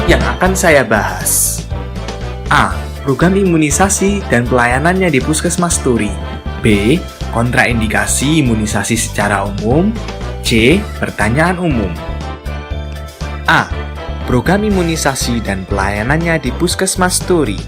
yang akan saya bahas. A. Program imunisasi dan pelayanannya di Puskesmas Turi. B. Kontraindikasi imunisasi secara umum. C. Pertanyaan umum. A. Program imunisasi dan pelayanannya di Puskesmas Turi.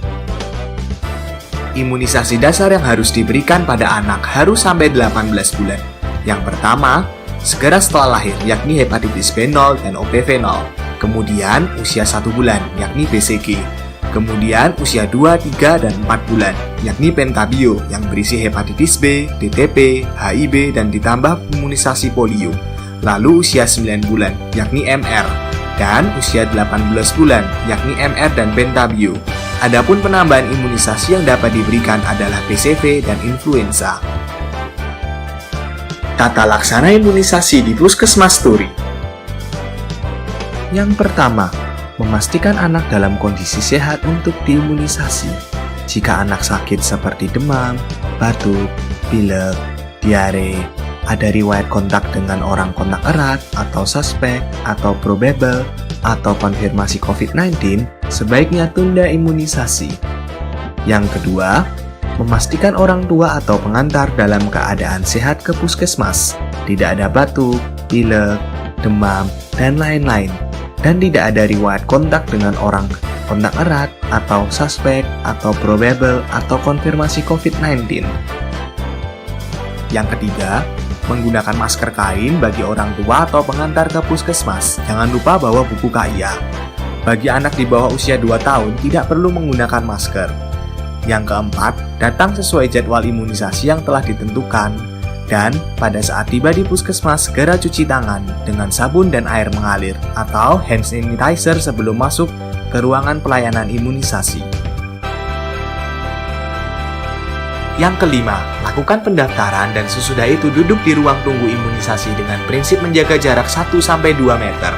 Imunisasi dasar yang harus diberikan pada anak harus sampai 18 bulan. Yang pertama, segera setelah lahir, yakni hepatitis B0 dan OPV 0. Kemudian usia 1 bulan, yakni BCG. Kemudian usia 2, 3, dan 4 bulan, yakni pentabio yang berisi hepatitis B, DTP, HIV, dan ditambah imunisasi polio. Lalu usia 9 bulan, yakni MR. Dan usia 18 bulan, yakni MR dan pentabio. Adapun penambahan imunisasi yang dapat diberikan adalah PCV dan influenza. Tata laksana imunisasi di Puskesmas Turi. Yang pertama, memastikan anak dalam kondisi sehat untuk diimunisasi. Jika anak sakit seperti demam, batuk, pilek, diare, ada riwayat kontak dengan orang kontak erat atau suspek atau probable atau konfirmasi COVID-19, sebaiknya tunda imunisasi. Yang kedua, memastikan orang tua atau pengantar dalam keadaan sehat ke puskesmas, tidak ada batuk, pilek, demam, dan lain-lain, dan tidak ada riwayat kontak dengan orang kontak erat atau suspek atau probable atau konfirmasi COVID-19. Yang ketiga, menggunakan masker kain bagi orang tua atau pengantar ke puskesmas. Jangan lupa bawa buku KIA. Bagi anak di bawah usia 2 tahun tidak perlu menggunakan masker. Yang keempat, datang sesuai jadwal imunisasi yang telah ditentukan. Dan pada saat tiba di puskesmas, segera cuci tangan dengan sabun dan air mengalir atau hand sanitizer sebelum masuk ke ruangan pelayanan imunisasi. Yang kelima, lakukan pendaftaran dan sesudah itu duduk di ruang tunggu imunisasi dengan prinsip menjaga jarak 1-2 meter.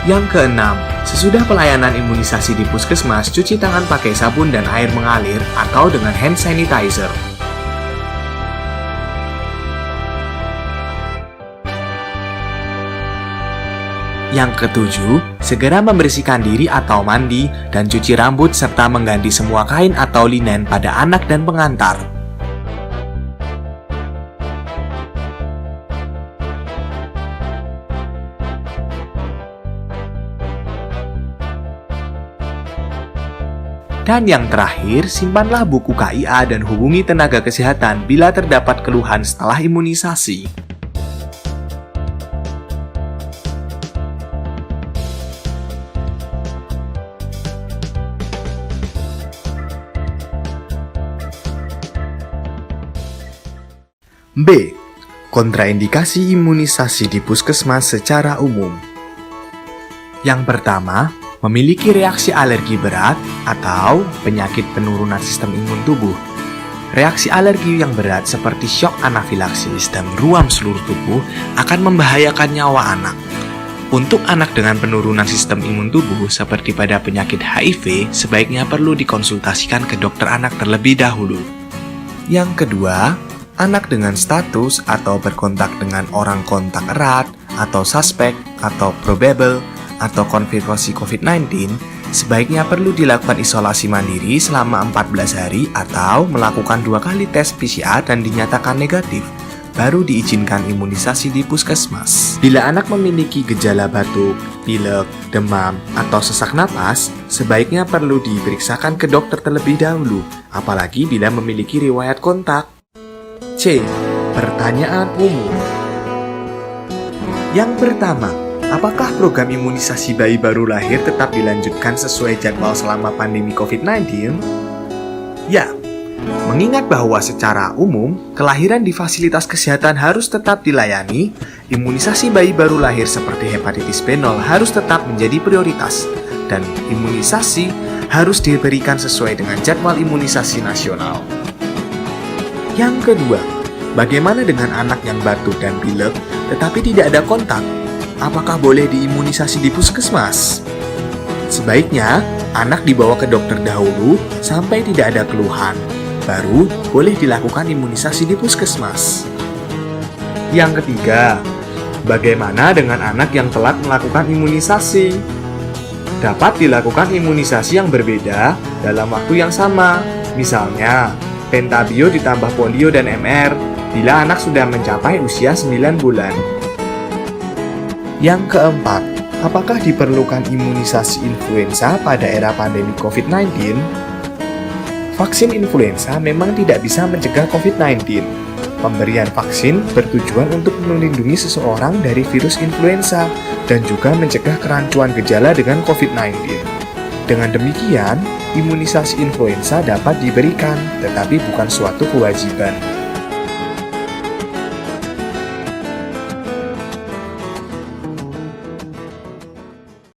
Yang keenam, sesudah pelayanan imunisasi di puskesmas, cuci tangan pakai sabun dan air mengalir atau dengan hand sanitizer. Yang ketujuh, segera membersihkan diri atau mandi dan cuci rambut serta mengganti semua kain atau linen pada anak dan pengantar. Dan yang terakhir, simpanlah buku KIA dan hubungi tenaga kesehatan bila terdapat keluhan setelah imunisasi. B. Kontraindikasi imunisasi di puskesmas secara umum. Yang pertama, memiliki reaksi alergi berat atau penyakit penurunan sistem imun tubuh. Reaksi alergi yang berat seperti syok anafilaksis dan ruam seluruh tubuh akan membahayakan nyawa anak. Untuk anak dengan penurunan sistem imun tubuh seperti pada penyakit HIV, sebaiknya perlu dikonsultasikan ke dokter anak terlebih dahulu. Yang kedua, anak dengan status atau berkontak dengan orang kontak erat atau suspek atau probable atau konfirmasi COVID-19 sebaiknya perlu dilakukan isolasi mandiri selama 14 hari atau melakukan 2 kali tes PCR dan dinyatakan negatif, baru diizinkan imunisasi di puskesmas. Bila anak memiliki gejala batuk, pilek, demam, atau sesak napas, sebaiknya perlu diperiksakan ke dokter terlebih dahulu, apalagi bila memiliki riwayat kontak. C. Pertanyaan umum. Yang pertama, apakah program imunisasi bayi baru lahir tetap dilanjutkan sesuai jadwal selama pandemi COVID-19? Ya, mengingat bahwa secara umum, kelahiran di fasilitas kesehatan harus tetap dilayani, imunisasi bayi baru lahir seperti hepatitis B0 harus tetap menjadi prioritas, dan imunisasi harus diberikan sesuai dengan jadwal imunisasi nasional. Yang kedua, bagaimana dengan anak yang batuk dan pilek tetapi tidak ada kontak? Apakah boleh diimunisasi di puskesmas? Sebaiknya, anak dibawa ke dokter dahulu sampai tidak ada keluhan. Baru boleh dilakukan imunisasi di puskesmas. Yang ketiga, bagaimana dengan anak yang telat melakukan imunisasi? Dapat dilakukan imunisasi yang berbeda dalam waktu yang sama. Misalnya, pentabio ditambah polio dan MR bila anak sudah mencapai usia 9 bulan. Yang keempat, apakah diperlukan imunisasi influenza pada era pandemi COVID-19? Vaksin influenza memang tidak bisa mencegah COVID-19. Pemberian vaksin bertujuan untuk melindungi seseorang dari virus influenza dan juga mencegah kerancuan gejala dengan COVID-19. Dengan demikian, imunisasi influenza dapat diberikan, tetapi bukan suatu kewajiban.